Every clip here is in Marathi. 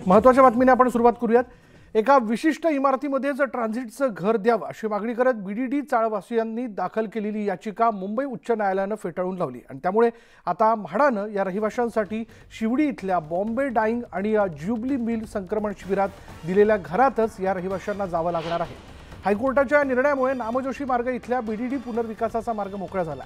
महत्त्वाच्या बातमीने आपण सुरुवात करूयात। एका विशिष्ट इमारतीमध्येच ट्रान्झिटचं घर द्यावं अशी मागणी करत बीडीडी चाळवासियांनी दाखल केलेली याचिका मुंबई उच्च न्यायालयानं फेटाळून लावली आणि त्यामुळे आता म्हाडानं या रहिवाशांसाठी शिवडी इथल्या बॉम्बे डाईंग आणि ज्युबली मिल संक्रमण शिबिरात दिलेल्या घरातच या रहिवाशांना जावं लागणार आहे। हायकोर्टाच्या निर्णयामुळे नामजोशी मार्ग इथल्या बीडीडी पुनर्विकासाचा मार्ग मोकळा झाला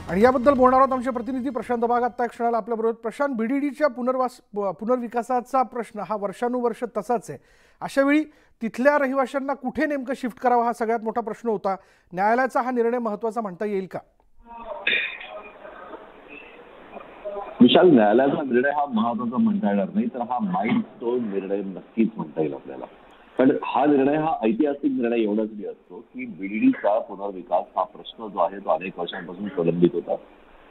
आणि याबद्दल बोलणार आहोत आमचे प्रतिनिधी प्रशांत बाग आता एक क्षणाला आपल्या बरोबर। प्रशांत, बीडीडीच्या पुनर्विकासाचा प्रश्न हा वर्षानुवर्ष तसाच आहे। अशा वेळी तिथल्या रहिवाशांना कुठे नेमकं शिफ्ट करावं हा सगळ्यात मोठा प्रश्न होता। न्यायालयाचा हा निर्णय महत्त्वाचा म्हणता येईल का? विशाल, न्यायालयाचा निर्णय हा महत्त्वाचा म्हणता येणार नाही, तर हा माइलस्टोन निर्णय नक्कीच म्हणता येईल आपल्याला। पण हा निर्णय हा ऐतिहासिक निर्णय एवढ्यासाठी असतो की बीडीडीचा पुनर्विकास हा प्रश्न जो आहे तो अनेक वर्षांपासून प्रलंबित होता।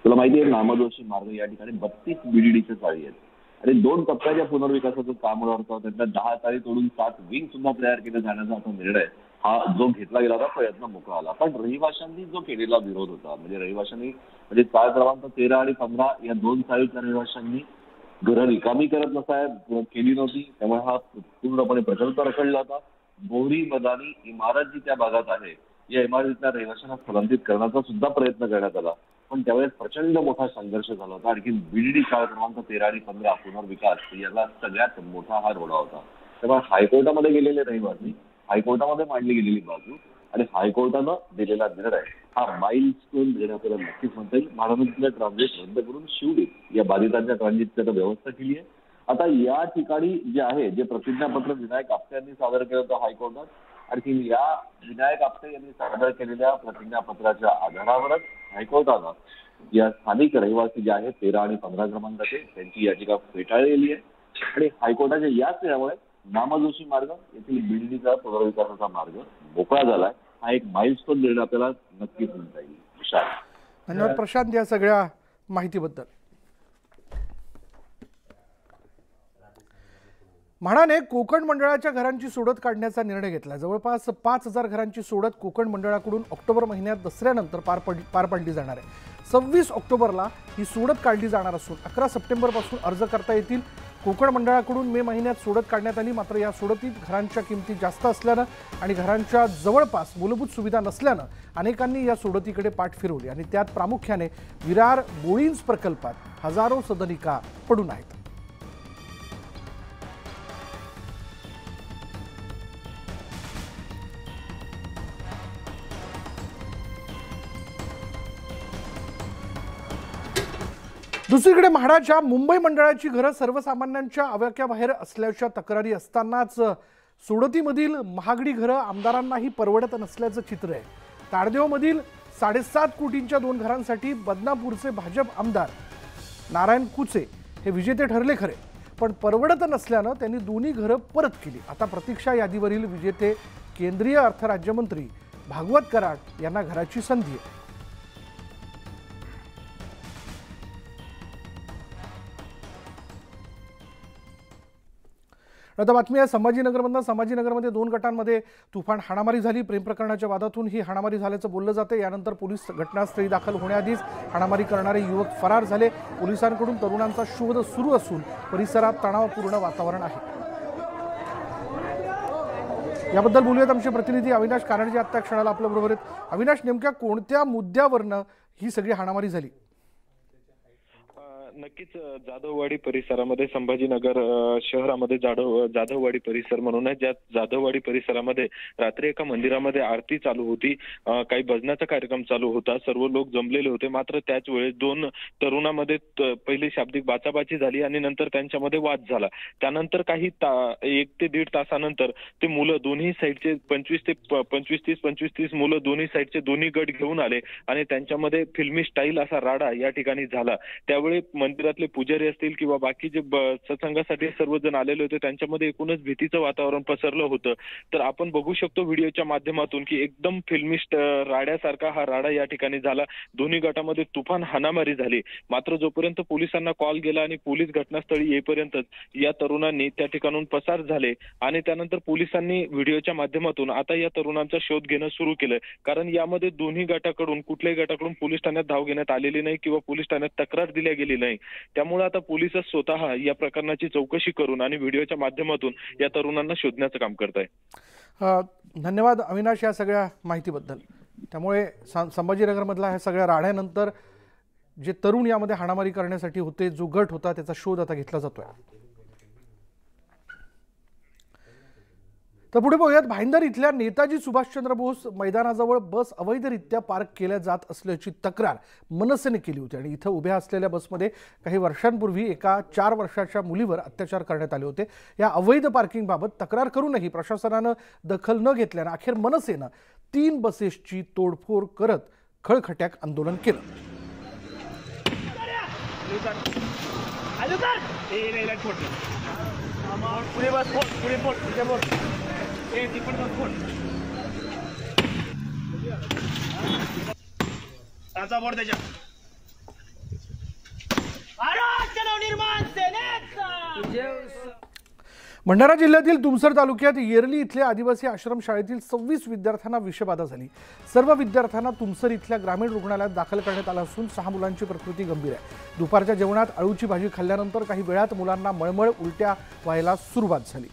तुला माहिती आहे, नामजोशी मार्ग या ठिकाणी 32 बीडीडीच्या चाळी आहेत आणि 2 टप्प्याच्या पुनर्विकासाचं काम होतं। त्यातल्या 10 चाळी तोडून 7 विंग सुद्धा तयार केले जाण्याचा आता निर्णय हा जो घेतला गेला होता प्रयत्न मोकळा आला। पण रहिवाशांनी जो केलेला विरोध होता, म्हणजे रहिवाशांनी म्हणजे चाळ क्रमांक 13 आणि 15 या 2 चाळीतल्या रहिवाशांनी घरं रिकामी करत केली नव्हती, त्यामुळे हा पूर्णपणे प्रकल्प रखडला होता। बोहरी मदानी इमारत जी त्या भागात आहे, या इमारतीतल्या रहिवाशांना स्थलांतरित करण्याचा सुद्धा प्रयत्न करण्यात आला, पण त्यावेळेस प्रचंड मोठा संघर्ष झाला होता। आणखी बीडीडी चाळ क्रमांक 13 आणि 15 पुनर्विकास याला सगळ्यात मोठा हा रोडा होता। त्यामुळे हायकोर्टामध्ये गेलेले रहिवासी, हायकोर्टामध्ये मांडली गेलेली बाजू आणि हायकोर्टानं दिलेला निर्णय हा माइलस्टोन निर्णय आपल्याला नक्कीच म्हणता येईल। महाराष्ट्रातल्या ट्रान्झिट रद्द करून शिवडी या बाधितांच्या ट्रान्झिटची आता व्यवस्था केली आहे। आता या ठिकाणी जे आहे, जे प्रतिज्ञापत्र विनायक आपटे यांनी सादर केलं होतं हायकोर्टात, आणखी या विनायक आपटे यांनी सादर केलेल्या प्रतिज्ञापत्राच्या आधारावरच हायकोर्टानं या स्थानिक रहिवासी जे आहेत 13 आणि 15 क्रमांकाचे त्यांची याचिका फेटाळलेली आहे आणि हायकोर्टाच्या याच निर्णयामुळे नामजोशी मार्ग येथील बीडीडीचा पुनर्विकासाचा मार्ग मोकळा झालाय। हा एक माइलस्टोन निर्णय आपल्याला नक्कीच म्हणता येईल। धन्यवाद प्रशांत या सगळ्या माहितीबद्दल। म्हाडाने कोकण मंडळाच्या घरांची सोडत काढण्याचा निर्णय घेतला। जवळपास 5000 घरांची सोडत कोकण मंडळाकडून ऑक्टोबर महिन्यात दसऱ्यानंतर पार पडली जाणार आहे। 26 ऑक्टोबरला ही सोडत काढली जाणार असून 11 सप्टेंबरपासून अर्ज करता येतील। कोकण मंडळाकडून मे महिन्यात सोडत काढण्यात आली, मात्र या सोडतीत घरांच्या किमती जास्त असल्यानं आणि घरांच्या जवळपास मूलभूत सुविधा नसल्यानं अनेकांनी या सोडतीकडे पाठ फिरवली आणि त्यात प्रामुख्याने विरार बोळींज प्रकल्पात हजारो सदनिका पडून आहेत। दुसरीकडे म्हाडाच्या मुंबई मंडळाची घरं सर्वसामान्यांच्या आवाक्याबाहेर असल्याच्या तक्रारी असतानाच सोडतीमधील महागडी घरं आमदारांनाही परवडत नसल्याचं चित्र आहे। ताडदेवमधील 7.5 कोटींच्या 2 घरांसाठी बदनापूरचे भाजप आमदार नारायण कुचे हे विजेते ठरले खरे, पण परवडत नसल्यानं त्यांनी दोन्ही घरं परत केली। आता प्रतीक्षा यादीवरील विजेते केंद्रीय अर्थ राज्यमंत्री भागवत कराड यांना घराची संधी आहे। आता बातमी आहे संभाजीनगरमधून। संभाजीनगरमध्ये 2 गटांमध्ये तुफान हाणामारी झाली। प्रेम प्रकरणाच्या वादातून ही हाणामारी झाल्याचं बोललं जाते। यानंतर पोलीस घटनास्थळी दाखल होण्याआधीच हाणामारी करणारे युवक फरार झाले। पोलिसांकडून तरुणांचा शोध सुरू असून परिसरात तणावपूर्ण वातावरण आहे। याबद्दल बोलूयात आमचे प्रतिनिधी अविनाश कानडे आता क्षणाला आपल्या बरोबर आहेत। अविनाश, नेमक्या कोणत्या मुद्द्यावरनं ही सगळी हाणामारी झाली? नक्कीच जाधववाडी परिसरामध्ये, संभाजीनगर शहरामध्ये जाधववाडी परिसर म्हणून आहे, ज्या जाधववाडी परिसरामध्ये रात्री एका मंदिरामध्ये आरती चालू होती, काही भजनाचा कार्यक्रम चालू होता, सर्व लोक जमलेले होते। मात्र त्याच वेळेस 2 तरुणांमध्ये पहिली शाब्दिक बाचाबाची झाली आणि नंतर त्यांच्यामध्ये वाद झाला। त्यानंतर काही 1 ते 1.5 तासानंतर ते मुलं दोन्ही साईडचे 25-30 मुलं दोन्ही साईडचे दोन्ही गट घेऊन आले आणि त्यांच्यामध्ये फिल्मी स्टाईल असा राडा या ठिकाणी झाला। त्यावेळी मंदिरातले पुजारी असतील किंवा बाकी जे सत्संगासाठी सर्वजण आलेले होते, त्यांच्यामध्ये एकूणच भीतीचं वातावरण पसरलं होतं। तर आपण बघू शकतो व्हिडिओच्या माध्यमातून की एकदम फिल्मी राड्यासारखा हा राडा या ठिकाणी झाला। दोन्ही गटामध्ये तुफान हाणामारी झाली। मात्र जोपर्यंत पोलिसांना कॉल गेला आणि पोलीस घटनास्थळी येईपर्यंतच या तरुणांनी त्या ठिकाणून पसार झाले आणि त्यानंतर पोलिसांनी व्हिडिओच्या माध्यमातून आता या तरुणांचा शोध घेणं सुरू केलं, कारण यामध्ये दोन्ही गटाकडून कुठल्याही गटाकडून पोलीस ठाण्यात धाव घेण्यात आलेली नाही किंवा पोलीस ठाण्यात तक्रार दिली गेली नाही। नये. त्यामुळे आता पोलीस स्वतः या प्रकरणाची चौकशी करून आणि व्हिडिओच्या माध्यमातून या तरुणांना शोधण्याचं काम करत आहे. धन्यवाद अविनाश या सगळ्या माहितीबद्दल. त्यामुळे संभाजीनगरमधला ह्या सगळ्या राड्यानंतर जे तरुण यामध्ये हाणामारी करण्यासाठी होते, जो गट होता, त्याचा शोध आता घेतला जातोय. तर पुढे बघूयात, भाईंदर इथल्या नेताजी सुभाषचंद्र बोस मैदानाजवळ बस अवैधरित्या पार्क केल्या जात असल्याची तक्रार मनसेने केली होती आणि इथं उभ्या असलेल्या बसमध्ये काही वर्षांपूर्वी एका 4 वर्षाच्या मुलीवर अत्याचार करण्यात आले होते. या अवैध पार्किंगबाबत तक्रार करूनही प्रशासनानं दखल न घेतल्यानं अखेर मनसेनं 3 बसेसची तोडफोड करत खळखट्याक आंदोलन केलं. भंडारा जिल्ह्यातील तुमसर तालुक्यात येरली इथल्या आदिवासी आश्रमशाळेतील 26 विद्यार्थ्यांना विषबाधा झाली. सर्व विद्यार्थ्यांना तुमसर इथल्या ग्रामीण रुग्णालयात दाखल करण्यात आलं असून 6 मुलांची प्रकृती गंभीर आहे. दुपारच्या जेवणात अळूची भाजी खाल्ल्यानंतर काही वेळात मुलांना मळमळ उलट्या व्हायला सुरुवात झाली.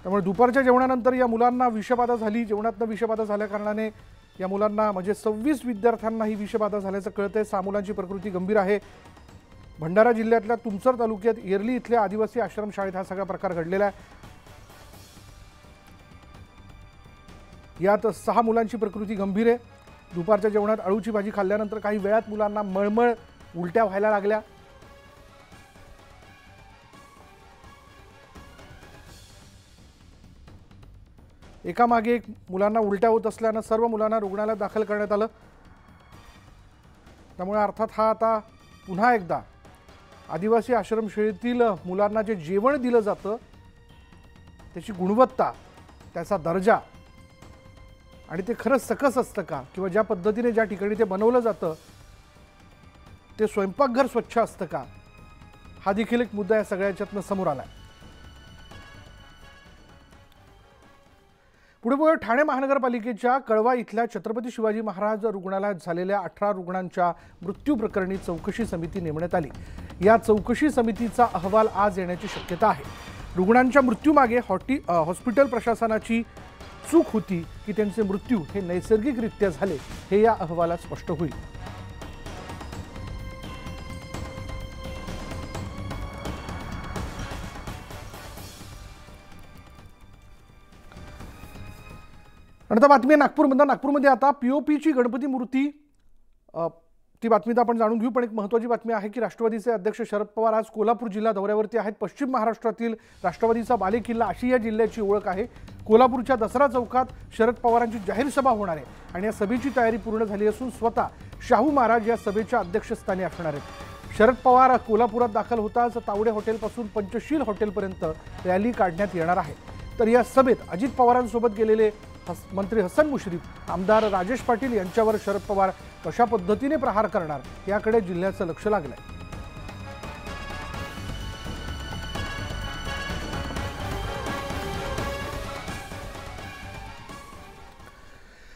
त्यामुळे दुपारच्या जेवणानंतर या मुलांना विषबाधा झाली. जेवणातनं विषबाधा झाल्या कारणाने या मुलांना म्हणजे 26 विद्यार्थ्यांना ही विषबाधा झाल्याचं कळतंय. 6 मुलांची प्रकृती गंभीर आहे. भंडारा जिल्ह्यातल्या तुमसर तालुक्यात येरली इथल्या आदिवासी आश्रमशाळेत हा सगळा प्रकार घडलेला आहे. यात 6 मुलांची प्रकृती गंभीर आहे. दुपारच्या जेवणात अळूची भाजी खाल्ल्यानंतर काही वेळात मुलांना मळमळ उलट्या व्हायला लागल्या. एकामागे एक मुलांना उलट्या होत असल्यानं सर्व मुलांना रुग्णालयात दाखल करण्यात आलं. त्यामुळे अर्थात हा आता पुन्हा एकदा आदिवासी आश्रमशाळेतील मुलांना जे जेवण दिलं जातं त्याची गुणवत्ता, त्याचा दर्जा आणि ते खरंच सकस असतं का, किंवा ज्या पद्धतीने ज्या ठिकाणी ते बनवलं जातं ते स्वयंपाकघर स्वच्छ असतं का, हा देखील एक मुद्दा या सगळ्याच्यातनं समोर आला. पुढे पुढे ठाणे महानगरपालिकेच्या कळवा इथल्या छत्रपती शिवाजी महाराज रुग्णालयात झालेल्या 18 रुग्णांच्या मृत्यू प्रकरणी चौकशी समिती नेमण्यात आली. या चौकशी समितीचा अहवाल आज येण्याची शक्यता आहे. रुग्णांच्या मृत्यूमागे हॉस्पिटल प्रशासनाची चूक होती की त्यांचे मृत्यू हे नैसर्गिकरित्या झाले हे या अहवालात स्पष्ट होईल. आणि आता बातमी आहे नागपूरमधून. नागपूरमध्ये आता पीओपीची गणपती मूर्ती, ती बातमी तर आपण जाणून घेऊ, पण एक महत्त्वाची बातमी आहे की राष्ट्रवादीचे अध्यक्ष शरद पवार आज कोल्हापूर जिल्हा दौऱ्यावरती आहेत. पश्चिम महाराष्ट्रातील राष्ट्रवादीचा बालेकिल्ला अशी या जिल्ह्याची ओळख आहे. कोल्हापूरच्या दसरा चौकात शरद पवारांची जाहीर सभा होणार आहे आणि या सभेची तयारी पूर्ण झाली असून स्वतः शाहू महाराज या सभेच्या अध्यक्षस्थानी असणार आहेत. शरद पवार कोल्हापुरात दाखल होताच तावडे हॉटेलपासून पंचशील हॉटेलपर्यंत रॅली काढण्यात येणार आहे. तर या सभेत अजित पवारांसोबत गेलेले मंत्री हसन मुश्रीफ, आमदार राजेश पाटील यांच्यावर शरद पवार कशा पद्धतीने प्रहार करणार याकडे जिल्ह्याचं लक्ष लागलंय.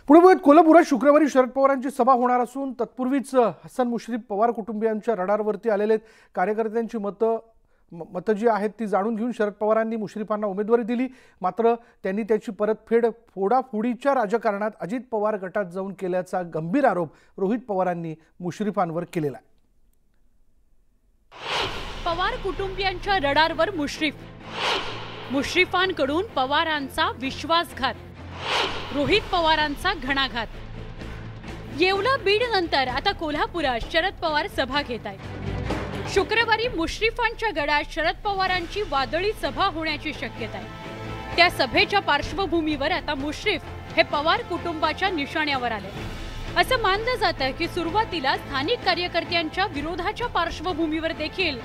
पुढे कोल्हापुरात शुक्रवारी शरद पवारांची सभा होणार असून तत्पूर्वीच हसन मुश्रीफ पवार कुटुंबियांच्या रडारवरती आलेले कार्यकर्त्यांची मतं जी आहेत ती जाणून घेऊन शरद पवारांनी मुश्रीफांना उमेदवारी दिली. मात्र त्यांनी त्याची परतफेड फोडाफोडीच्या राजकारणात अजित पवार गटात जाऊन केल्याचा गंभीर आरोप रोहित पवारांनी मुश्रीफांवर केलेला आहे. पवार कुटुंबियांच्या रडारवर मुश्रीफांकडून पवारांचा विश्वासघात, रोहित पवारांचा घणाघात. येवला बीड नंतर आता कोल्हापुरात शरद पवार सभा घेत आहेत. शुक्रवारी मुश्रीफांच्या गडात शरद पवारांची वादळी सभा होण्याची शक्यता आहे. त्या सभेच्या पार्श्वभूमीवर आता मुश्रीफ हे पवार कुटुंबाच्या निशाण्यावर आले. असं मानलं जातं की सुरुवातीला स्थानिक कार्यकर्त्यांच्या विरोधाच्या पार्श्वभूमीवर देखील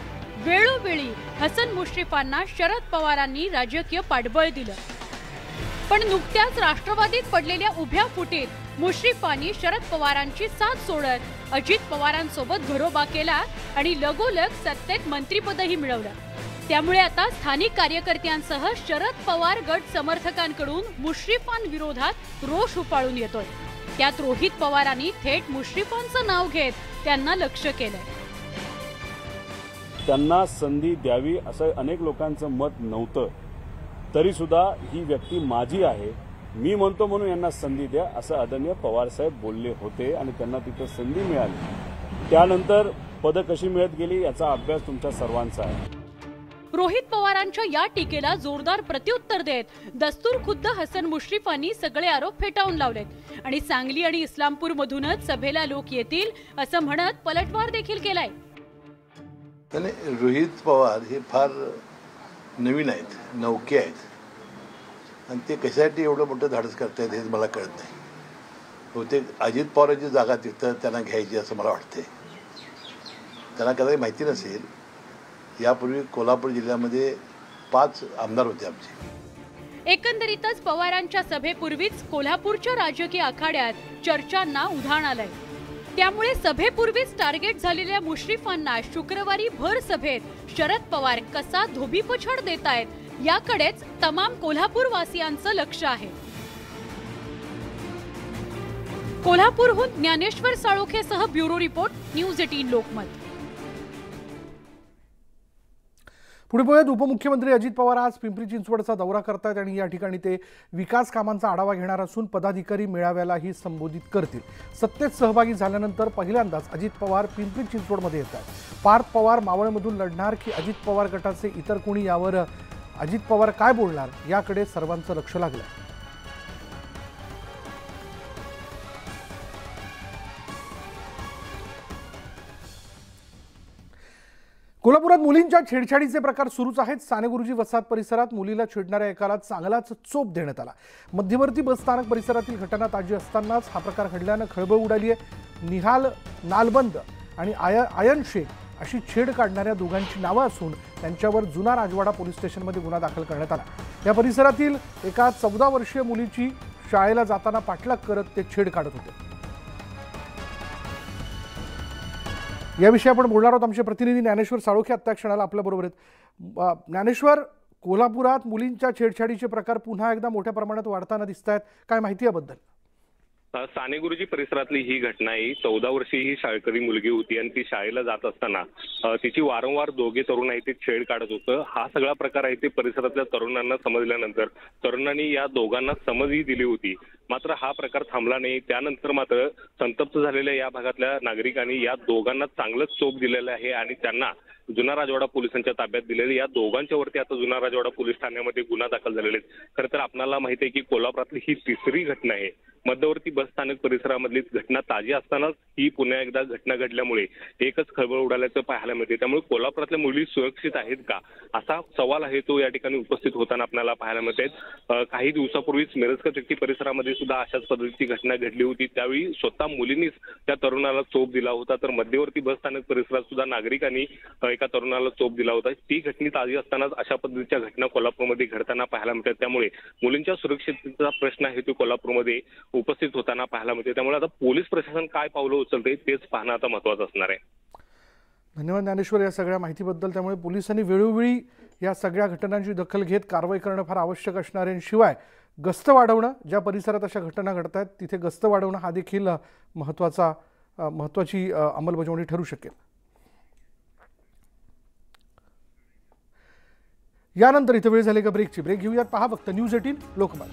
वेळोवेळी हसन मुश्रीफांना शरद पवारांनी राजकीय पाठबळ दिलं. पण नुकत्याच राष्ट्रवादीत पडलेल्या उभ्या फुटीत मुश्रीफांनी शरद पवारांची साथ सोडत अजित पवारांसोबत घरोबा केला आणि लगोलग सत्तेत मंत्रिपदही मिळवलं. त्यामुळे आता स्थानिक कार्यकर्त्यांसह शरद पवार गट समर्थकांकडून मुश्रीफांविरोधात रोष उफाळून येतोय। त्यात रोहित पवारांनी थेट मुश्रीफांचं नाव घेत त्यांना लक्ष्य केलंय। त्यांना संधी द्यावी असं अनेक लोकांचं मत नव्हतं, तरी सुद्धा ही व्यक्ती माझी आहे, मी म्हणतो म्हणून यांना संधी द्या असं आदरणीय पवार साहेब बोलले होते आणि त्यांना तिथं संधी मिळाली। त्यानंतर पदं कशी मिळत गेली याचा अभ्यास तुमच्या सर्वांचा आहे। रोहित पवारांच्या या टीकेला जोरदार प्रत्युत्तर देत दस्तूरखुद्द हसन मुश्रीफांनी सगळे आरोप फेटाळून लावलेत आणि सांगली आणि इस्लामपूर मधूनच सभेला लोक येतील असं म्हणत पलटवार देखील केलाय। रोहित पवार हे फार नवीन आहेत, नौके आहेत आणि ते कशासाठी एवढं मोठं धाडस करतायत हे मला कळत नाही। बहुतेक अजित पवारांची जागा तिथं त्यांना घ्यायची असं मला वाटतंय। त्यांना कदाचित माहिती नसेल, यापूर्वी कोल्हापूर जिल्ह्यामध्ये 5 आमदार होते आमचे। एकंदरीतच पवारांच्या सभेपूर्वीच कोल्हापूरच्या राजकीय आखाड्यात चर्चांना उधाण आलंय। त्यामुळे सभेपूर्वीच टार्गेट झालेल्या मुश्रीफांना शुक्रवारी भर सभेत शरद पवार कसा धोबीपछाड देतायत याकडेच तमाम कोल्हापूर वासियांचं लक्ष आहे। कोल्हापूरहून ज्ञानेश्वर साळोखेसह ब्युरो रिपोर्ट, न्यूज 18 लोकमत। पुढे बघूयात, उपमुख्यमंत्री अजित पवार आज पिंपरी चिंचवडचा दौरा करतात आणि या ठिकाणी ते विकास कामांचा आढावा घेणार असून पदाधिकारी मेळाव्यालाही संबोधित करतील। सत्तेत सहभागी झाल्यानंतर पहिल्यांदाच अजित पवार पिंपरी चिंचवडमध्ये येतात। पार्थ पवार मावळमधून लढणार की अजित पवार गटाचे इतर कोणी यावर अजित पवार काय बोलणार याकडे सर्वांचं लक्ष लागलंय। कोल्हापुरात मुलींच्या छेडछाडीचे प्रकार सुरूच आहेत। सानेगुरुजी वसाहत परिसरात मुलीला छेडणाऱ्या एकाला चांगलाच चोप देण्यात आला। मध्यवर्ती बस स्थानक परिसरातील घटना ताजी असतानाच हा प्रकार घडल्यानं खळबळ उडाली आहे। निहाल नालबंद आणि आयन शेख अशी छेड काढणाऱ्या दोघांची नावं असून त्यांच्यावर जुना राजवाडा पोलीस स्टेशनमध्ये गुन्हा दाखल करण्यात आला। या परिसरातील एका 14 वर्षीय मुलीची शाळेला जाताना पाठलाग करत ते छेड काढत होते। याविषयी आपण बोलणार आहोत। आमचे प्रतिनिधी ज्ञानेश्वर साळोखे आत्ता क्षणाला आपल्याबरोबर आहेत। ज्ञानेश्वर, कोल्हापुरात मुलींच्या छेडछाडीचे प्रकार पुन्हा एकदा मोठ्या प्रमाणात वाढताना दिसत आहेत, काय माहिती याबद्दल? सानेगुरुजी परिसरातली ही घटना आहे। 14 वर्षीय ही शाळकरी मुलगी होती आणि ती शाळेला जात असताना तिची वारंवार दोघे तरुण आहे ते छेड काढत होतं। हा सगळा प्रकार आहे ते परिसरातल्या तरुणांना समजल्यानंतर तरुणांनी या दोघांना समजही दिली होती, मात्र हा प्रकार थांबला नाही। त्यानंतर मात्र संतप्त झालेल्या या भागातल्या नागरिकांनी या दोघांना चांगलंच चोप दिलेलं आहे आणि त्यांना जुना राजवाडा पोलिसांच्या ताब्यात दिलेले। या दोघांच्या वरती आता जुना राजवाडा पोलीस ठाण्यामध्ये गुन्हा दाखल झालेले आहेत। खरं तर आपल्याला माहिती आहे की कोल्हापुरातली ही तिसरी घटना आहे। मध्यवर्ती बस स्थानक परिसरामधली घटना ताजी असतानाच ही पुन्हा एकदा घटना घडल्यामुळे एकच खळबळ उडाल्याचं पाहायला मिळते। त्यामुळे कोल्हापुरातल्या मुली सुरक्षित आहेत का असा सवाल आहे तो या ठिकाणी उपस्थित होताना आपल्याला पाहायला मिळते। काही दिवसापूर्वीच मिरजकर चक्की परिसरामध्ये सुद्धा अशाच पद्धतीची घटना घडली होती। त्यावेळी स्वतः मुलींनीच त्या तरुणाला चोप दिला होता, तर मध्यवर्ती बस स्थानक परिसरात सुद्धा नागरिकांनी एका तरुणाला चोप दिला होता। ती घटना ताजी असतानाच अशा पद्धतीच्या घटना कोल्हापूरमध्ये घडताना पाहायला मिळतात। त्यामुळे मुलींच्या सुरक्षिततेचा प्रश्न आहे तो कोल्हापूरमध्ये उपस्थित होताना पाहायला मिळते। त्यामुळे आता पोलीस प्रशासन काय पावलं उचलते तेच पाहणं आता महत्त्वाचं असणार आहे। धन्यवाद ज्ञानेश्वर या सगळ्या माहितीबद्दल। त्यामुळे पोलिसांनी वेळोवेळी या सगळ्या घटनांची दखल घेत कारवाई करणं फार आवश्यक असणार आहे। शिवाय गस्त वाढवणं, ज्या परिसरात अशा घटना घडत आहेत तिथे गस्त वाढवणं हा देखील महत्त्वाची अंमलबजावणी ठरू शकेल। यानंतर इथे वेळ झाली का ब्रेकची। ब्रेक घेऊयात, पहा फक्त न्यूज 18 लोकमत।